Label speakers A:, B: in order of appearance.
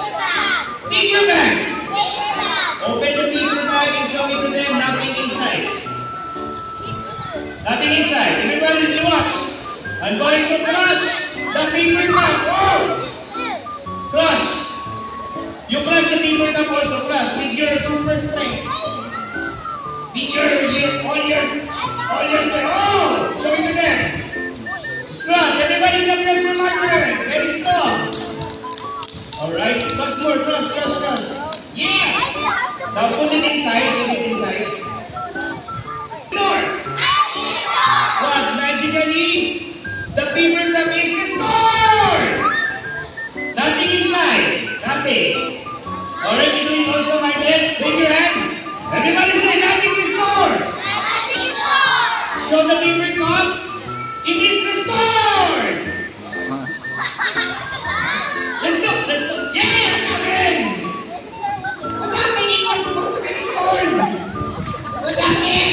A: Paper bag. Open the paper bag and show it to them. Nothing inside. Nothing inside. Everybody will watch. I'm going to crush the paper cup. Whoa! Crush. You crush the paper cup also. Crush with your super strength. With all your strength. Oh! Show it to them. Crush. Everybody come here for marker. Very strong. Alright. Crush more. Crush. Yes! Now put it inside. Door. Watch magically. The paper cup is restored! Nothing inside. Nothing. Alright, you do it also, my friend. Raise your hand. Everybody say, nothing restored. Show the paper cup. It is restored. Let's go. Yeah, nothing. What happened? It was supposed to be restored. What happened?